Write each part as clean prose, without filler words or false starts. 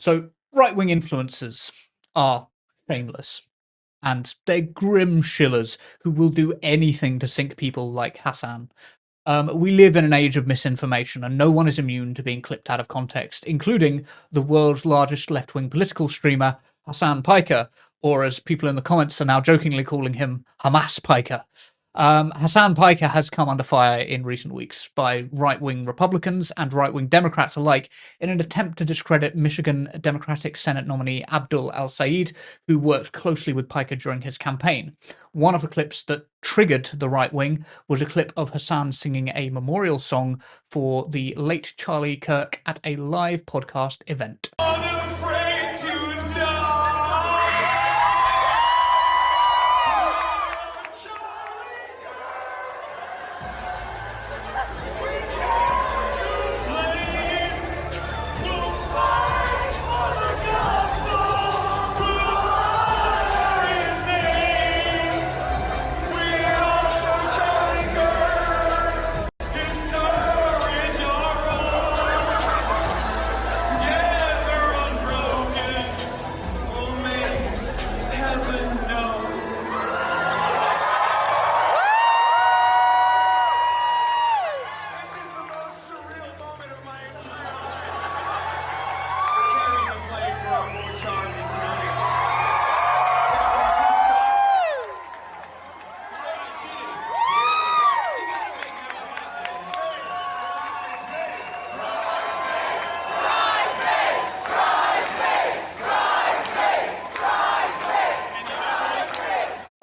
So, right-wing influencers are shameless, and they're grim shillers who will do anything to sink people like Hasan. We live in an age of misinformation, and no one is immune to being clipped out of context, including the world's largest left-wing political streamer, Hasan Piker, or as people in the comments are now jokingly calling him, Hamas Piker. Hasan Piker has come under fire in recent weeks by right-wing Republicans and right-wing Democrats alike in an attempt to discredit Michigan Democratic Senate nominee Abdul al-Sayed, who worked closely with Piker during his campaign. One of the clips that triggered the right wing was a clip of Hasan singing a memorial song for the late Charlie Kirk at a live podcast event.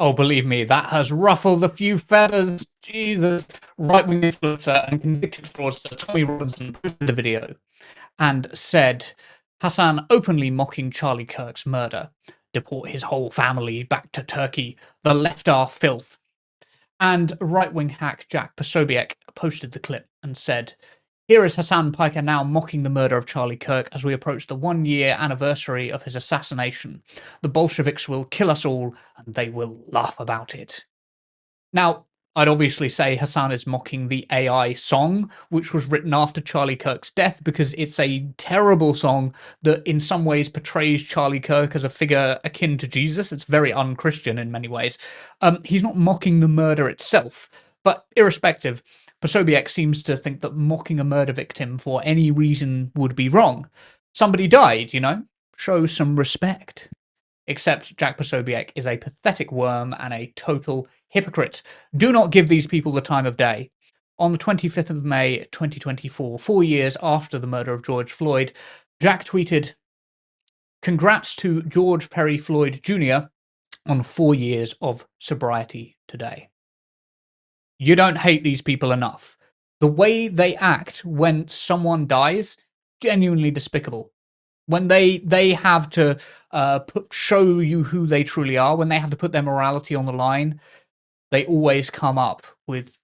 Oh, believe me, that has ruffled a few feathers. Jesus. Right-wing influencer and convicted fraudster Tommy Robinson posted the video and said, Hasan openly mocking Charlie Kirk's murder. Deport his whole family back to Turkey. The left are filth. And right-wing hack Jack Posobiec posted the clip and said, here is Hasan Piker now mocking the murder of Charlie Kirk as we approach the 1-year anniversary of his assassination. The Bolsheviks will kill us all, and they will laugh about it. Now, I'd obviously say Hasan is mocking the AI song, which was written after Charlie Kirk's death, because it's a terrible song that in some ways portrays Charlie Kirk as a figure akin to Jesus. It's very un-Christian in many ways. He's not mocking the murder itself, but irrespective, Posobiec seems to think that mocking a murder victim for any reason would be wrong. Somebody died, you know? Show some respect. Except Jack Posobiec is a pathetic worm and a total hypocrite. Do not give these people the time of day. On the 25th of May 2024, 4 years after the murder of George Floyd, Jack tweeted, "Congrats to George Perry Floyd Jr. on 4 years of sobriety today." You don't hate these people enough. The way they act when someone dies, genuinely despicable. When they have to show you who they truly are, when they have to put their morality on the line, they always come up with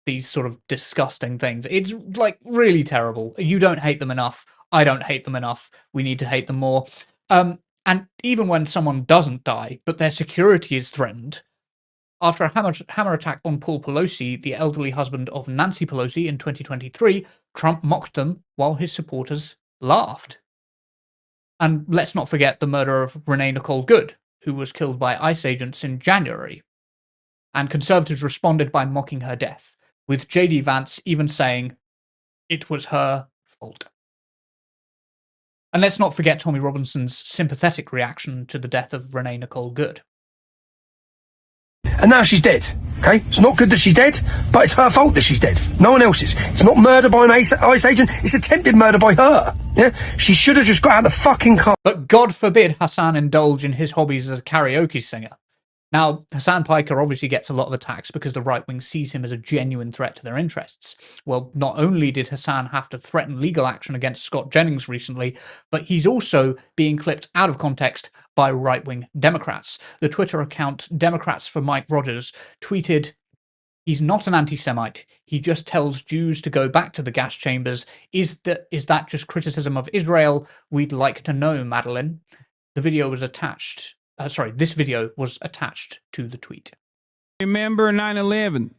these sort of disgusting things. It's like really terrible. You don't hate them enough. I don't hate them enough. We need to hate them more. And even when someone doesn't die, but their security is threatened, after a hammer attack on Paul Pelosi, the elderly husband of Nancy Pelosi, in 2023, Trump mocked them while his supporters laughed. And let's not forget the murder of Renee Nicole Good, who was killed by ICE agents in January. And conservatives responded by mocking her death, with J.D. Vance even saying it was her fault. And let's not forget Tommy Robinson's sympathetic reaction to the death of Renee Nicole Good. And now she's dead, okay? It's not good that she's dead, but it's her fault that she's dead. No one else's. It's not murder by an ICE agent, it's attempted murder by her. Yeah? She should have just got out of the fucking car. But God forbid Hasan indulge in his hobbies as a karaoke singer. Now, Hasan Piker obviously gets a lot of attacks because the right wing sees him as a genuine threat to their interests. Well, not only did Hasan have to threaten legal action against Scott Jennings recently, but he's also being clipped out of context by right-wing Democrats. The Twitter account Democrats for Mike Rogers tweeted, "He's not an anti-Semite. He just tells Jews to go back to the gas chambers. Is that just criticism of Israel? We'd like to know, Madeline." The video was attached. This video was attached to the tweet. Remember 9/11.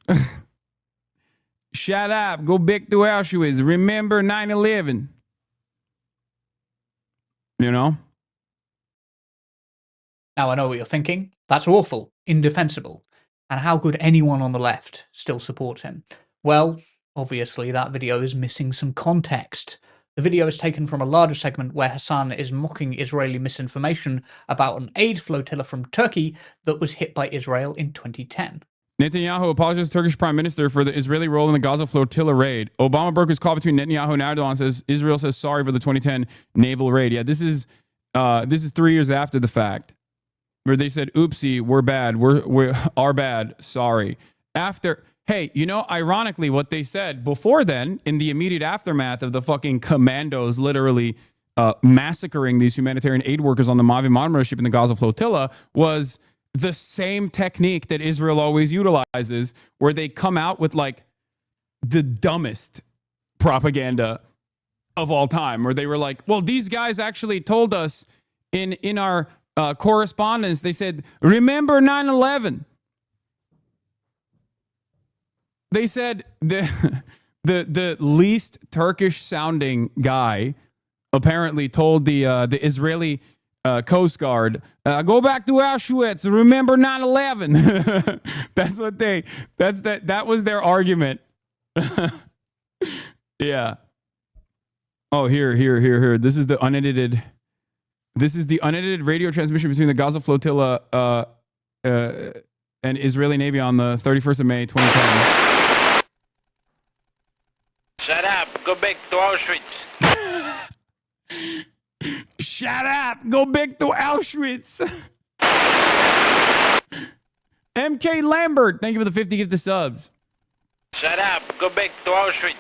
Shut up. Go back to Auschwitz. Remember 9/11. You know? Now I know what you're thinking. That's awful, indefensible. And how could anyone on the left still support him? Well, obviously that video is missing some context. The video is taken from a larger segment where Hasan is mocking Israeli misinformation about an aid flotilla from Turkey that was hit by Israel in 2010. Netanyahu apologized to Turkish Prime Minister for the Israeli role in the Gaza flotilla raid. Obama broke his call between Netanyahu and Erdogan. Says Israel says sorry for the 2010 naval raid. Yeah, this is 3 years after the fact, where they said, "Oopsie, we're bad. We're our bad. Sorry." After, hey, you know, ironically, what they said before then, in the immediate aftermath of the fucking commandos literally massacring these humanitarian aid workers on the Mavi Marmara ship in the Gaza flotilla, was the same technique that Israel always utilizes, where they come out with like the dumbest propaganda of all time, where they were like, well, these guys actually told us in our correspondence, they said, remember 9/11. They said the least Turkish sounding guy apparently told the Israeli Coast Guard, go back to Auschwitz, remember 9/11. That was their argument. Yeah. Oh, here. This is the unedited radio transmission between the Gaza flotilla and Israeli Navy on the 31st of May, 2010. Shut up, go back to Auschwitz. Shut up, go back to Auschwitz. MK Lambert, thank you for the 50 gifted subs. Shut up, go back to Auschwitz.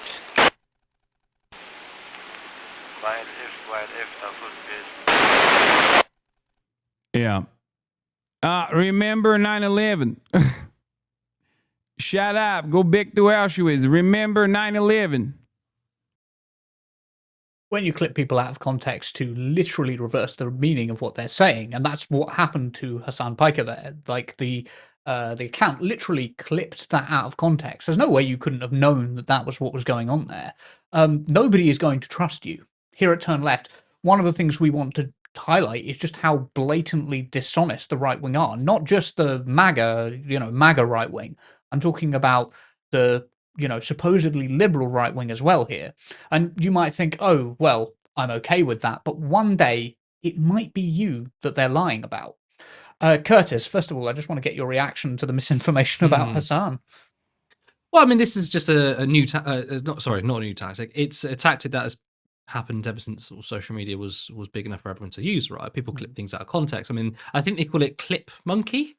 Yeah. Remember 9/11. Shut up, go back to Auschwitz. Remember 9/11. When you clip people out of context to literally reverse the meaning of what they're saying, and that's what happened to Hasan Piker there. Like the account literally clipped that out of context. There's no way you couldn't have known that that was what was going on there. Nobody is going to trust you. Here at Turn Left, one of the things we want to highlight is just how blatantly dishonest the right wing are. Not just the MAGA right wing. I'm talking about the supposedly liberal right wing as well here. And you might think, oh, well, I'm okay with that. But one day it might be you that they're lying about. Curtis, first of all, I just want to get your reaction to the misinformation about Hasan. Well, I mean, this is just a new, not a new tactic. It's a tactic that has happened ever since sort of social media was big enough for everyone to use, right? People clip things out of context. I mean, I think they call it clip monkey.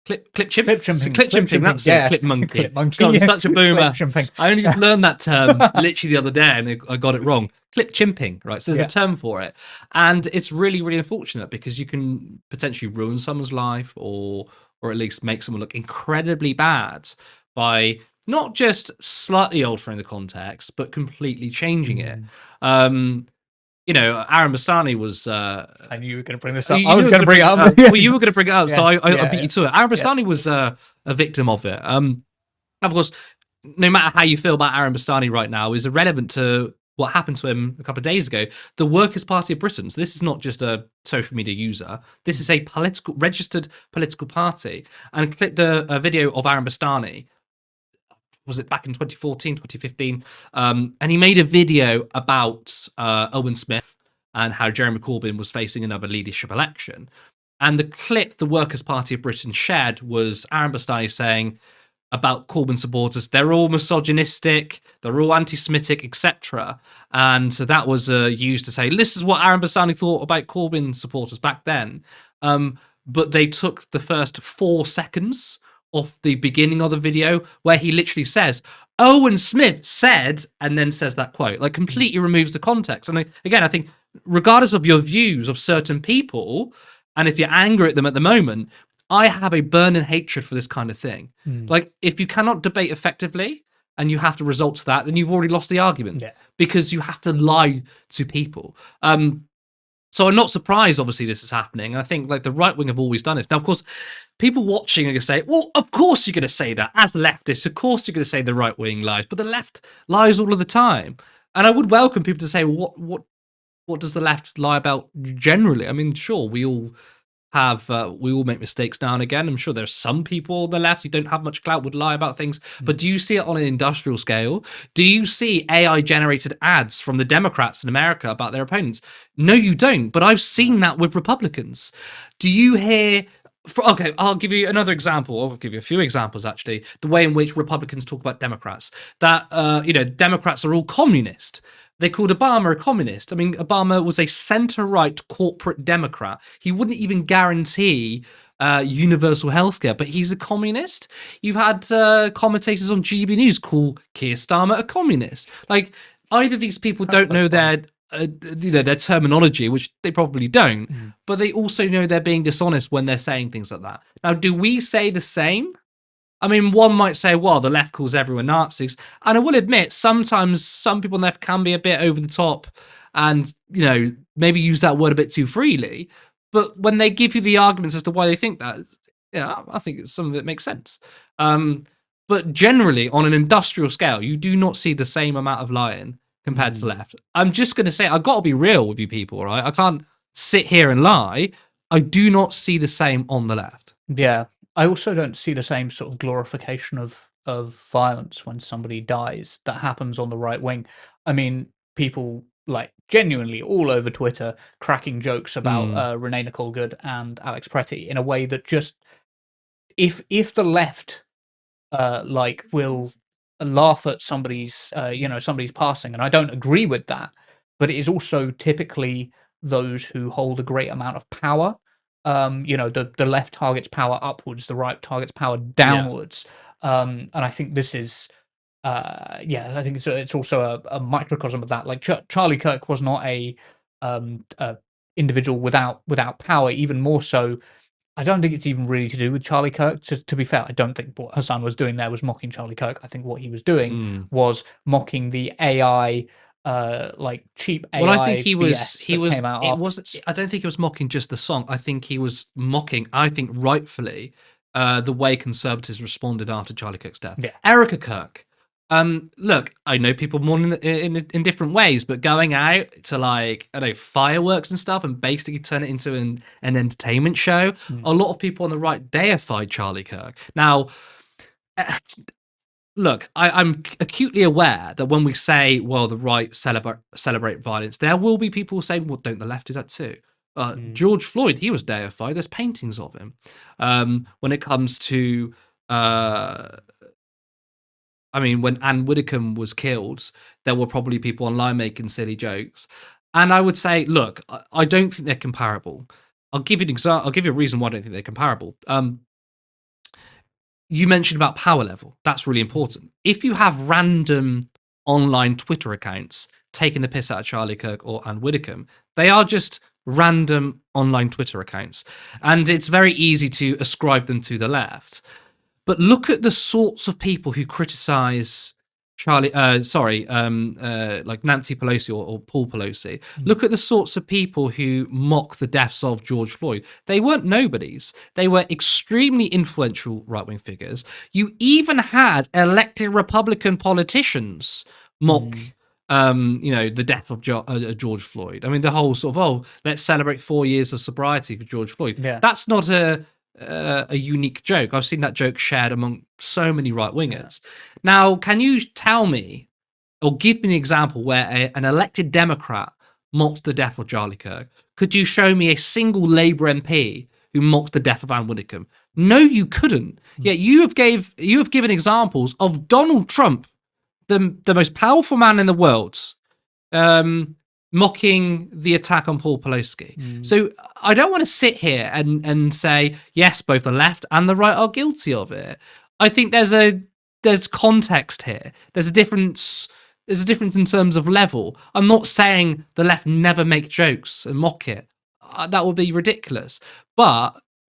Clip chimping. That's it. Clip monkey. Clip monkey. God, I'm such a boomer. Clip I only just learned that term literally the other day, and I got it wrong. Clip chimping, right? So there's a term for it, and it's really, really unfortunate because you can potentially ruin someone's life, or at least make someone look incredibly bad by not just slightly altering the context, but completely changing it. Aaron Bastani was... I knew you were going to bring this up. I was going to bring it up. Well, you were going to bring it up, so I beat you to it. Aaron Bastani was a victim of it. Of course, no matter how you feel about Aaron Bastani right now is irrelevant to what happened to him a couple of days ago. The Workers' Party of Britain, so this is not just a social media user, this is a registered political party, and clipped a video of Aaron Bastani. Was it back in 2014, 2015? And he made a video about Owen Smith and how Jeremy Corbyn was facing another leadership election. And the clip the Workers' Party of Britain shared was Aaron Bastani saying about Corbyn supporters, they're all misogynistic, they're all anti-Semitic, etc. And so that was used to say, this is what Aaron Bastani thought about Corbyn supporters back then. But they took the first 4 seconds off the beginning of the video where he literally says, Owen Smith said, and then says that quote, like completely removes the context. And again, I think regardless of your views of certain people, and if you're angry at them at the moment, I have a burning hatred for this kind of thing. Like, if you cannot debate effectively and you have to resort to that, then you've already lost the argument because you have to lie to people. So I'm not surprised, obviously, this is happening. And I think like the right wing have always done this. Now, of course, people watching are going to say, well, of course you're going to say that. As leftists, of course you're going to say the right wing lies. But the left lies all of the time. And I would welcome people to say, what what does the left lie about generally? I mean, sure, we all make mistakes now and again. I'm sure there's some people on the left who don't have much clout would lie about things, but do you see it on an industrial scale? Do you see AI generated ads from the Democrats in America about their opponents? No, you don't, but I've seen that with Republicans. Do you hear okay, I'll give you another example. I'll give you a few examples, actually. The way in which Republicans talk about Democrats. That, Democrats are all communist. They called Obama a communist. I mean, Obama was a center-right corporate Democrat. He wouldn't even guarantee universal healthcare, but he's a communist. You've had commentators on GB News call Keir Starmer a communist. Like, either these people don't know their terminology, which they probably don't, but they also know they're being dishonest when they're saying things like that. Now, do we say the same? I mean, one might say, well, the left calls everyone Nazis. And I will admit, sometimes some people on the left can be a bit over the top and, maybe use that word a bit too freely. But when they give you the arguments as to why they think that, I think some of it makes sense. But generally, on an industrial scale, you do not see the same amount of lying compared to the left. I'm just going to say, I've got to be real with you people, right? I can't sit here and lie. I do not see the same on the left. Yeah. I also don't see the same sort of glorification of violence when somebody dies that happens on the right wing. I mean, people like genuinely all over Twitter cracking jokes about Renee Nicole Good and Alex Pretty in a way that just if the left will laugh at somebody's passing, and I don't agree with that, but it is also typically those who hold a great amount of power. The left targets power upwards, the right targets power downwards. And I think this is, I think it's also a microcosm of that. Like Charlie Kirk was not a individual without power. Even more so, I don't think it's even really to do with Charlie Kirk. To be fair, I don't think what Hasan was doing there was mocking Charlie Kirk. I think what he was doing was mocking the AI. Cheap AI. Well, I think he was. Came out it wasn't. I don't think he was mocking just the song. I think he was mocking. I think rightfully, the way conservatives responded after Charlie Kirk's death. Yeah. Erica Kirk. Look, I know people mourn in different ways, but going out to fireworks and stuff and basically turn it into an entertainment show. A lot of people on the right deified Charlie Kirk. Now. Look, I'm acutely aware that when we say, well, the right celebrate violence, there will be people saying, well, don't the left do that too? George Floyd, he was deified. There's paintings of him. When it comes to, when Anne Widdecombe was killed, there were probably people online making silly jokes. And I would say, look, I don't think they're comparable. I'll give you an example. I'll give you a reason why I don't think they're comparable. You mentioned about power level. That's really important. If you have random online Twitter accounts taking the piss out of Charlie Kirk or Anne Widdecombe, they are just random online Twitter accounts. And it's very easy to ascribe them to the left. But look at the sorts of people who criticize like Nancy Pelosi or Paul Pelosi. Look at the sorts of people who mock the deaths of George Floyd. They weren't nobodies. They were extremely influential right-wing figures. You even had elected Republican politicians mock the death of George Floyd. I mean, the whole sort of, let's celebrate 4 years of sobriety for George Floyd. Yeah. That's not a unique joke. I've seen that joke shared among so many right-wingers. Now, can you tell me or give me an example where an elected Democrat mocked the death of Charlie Kirk? Could you show me a single Labour MP who mocked the death of Anne Widdecombe? No, you couldn't. Yet you have given examples of Donald Trump, the most powerful man in the world, mocking the attack on Paul Pelosi. So I don't want to sit here and say, yes, both the left and the right are guilty of it. I think there's context here. There's a difference in terms of level. I'm not saying the left never make jokes and mock it. That would be ridiculous. But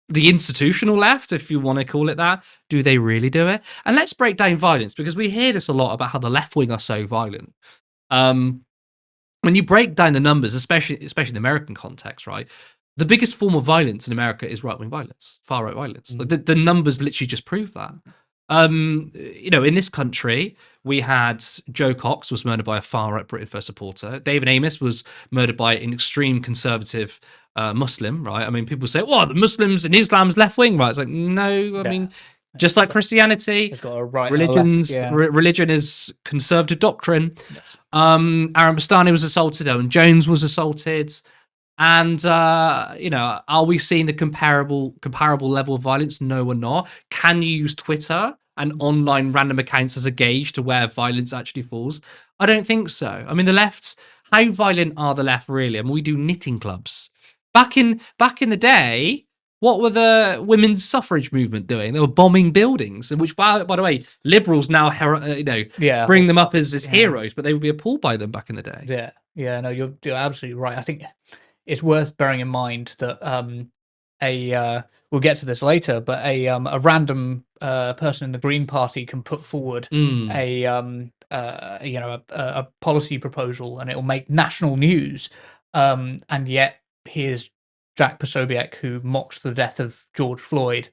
the institutional left, if you want to call it that, do they really do it? And let's break down violence, because we hear this a lot about how the left wing are so violent. When you break down the numbers, especially in the American context, right, the biggest form of violence in America is right-wing violence, far-right violence. Like the numbers literally just prove that. In this country, we had Joe Cox was murdered by a far-right Britain First supporter. David Amos was murdered by an extreme conservative Muslim, right? I mean, people say, well, the Muslims and Islam's left-wing, right? It's like, no, I mean, just like Christianity, it's got a right and a left, religion is conservative doctrine. Yes. Aaron Bastani was assaulted, Owen Jones was assaulted. And are we seeing the comparable level of violence? No, we're not. Can you use Twitter and online random accounts as a gauge to where violence actually falls? I don't think so. I mean, the left. How violent are the left really? I mean, we do knitting clubs. Back in the day, what were the women's suffrage movement doing? They were bombing buildings, in which, by the way, liberals now bring them up as heroes, but they would be appalled by them back in the day. Yeah. No, you're absolutely right. I think it's worth bearing in mind that we'll get to this later, but a random person in the Green Party can put forward a policy proposal, and it will make national news, and yet here's Jack Posobiec, who mocked the death of George Floyd,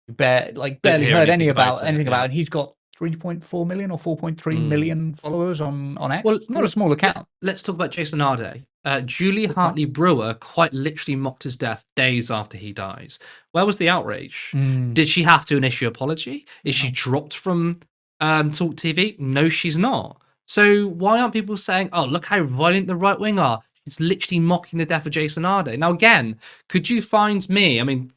barely heard anything about it, and he's got 3.4 million or 4.3 million followers on X. Well, not a small account. Let's talk about Jason Arde. Julie Hartley Brewer quite literally mocked his death days after he dies. Where was the outrage? Did she have to issue an apology? Is she dropped from Talk TV? No, she's not. So why aren't people saying, oh, look how violent the right wing are? It's literally mocking the death of Jason Arde. Now, again, could you find me? I mean,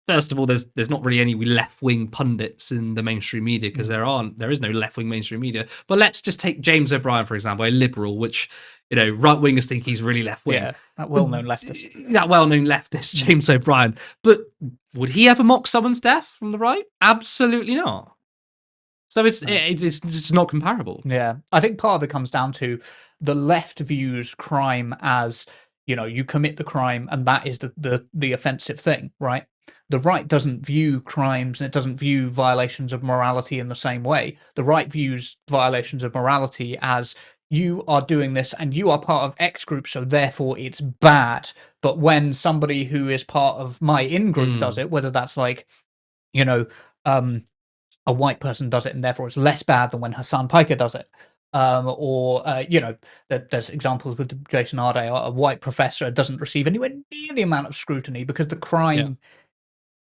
first of all, there's not really any left-wing pundits in the mainstream media because there is no left-wing mainstream media. But let's just take James O'Brien, for example, a liberal, which, right-wingers think he's really left-wing. Yeah, that well-known leftist, James O'Brien. But would he ever mock someone's death from the right? Absolutely not. So it's not comparable. Yeah, I think part of it comes down to the left views crime as, you commit the crime and that is the offensive thing, right? The right doesn't view crimes and it doesn't view violations of morality in the same way. The right views violations of morality as you are doing this and you are part of X group, so therefore it's bad. But when somebody who is part of my in-group does it, whether that's like, a white person does it and therefore it's less bad than when Hasan Piker does it. There's examples with Jason Arde, a white professor doesn't receive anywhere near the amount of scrutiny because the crime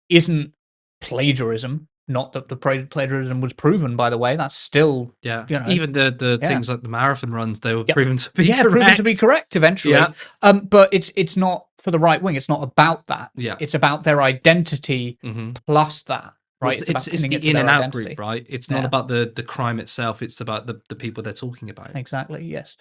isn't plagiarism. Not that the plagiarism was proven, by the way. That's still, even the things like the marathon runs, they were proven to be correct. Proven to be correct eventually. But it's not for the right wing. It's not about that. It's about their identity plus that. Right, it's the in and out group, right? It's not about the crime itself. It's about the people they're talking about. Exactly. Yes.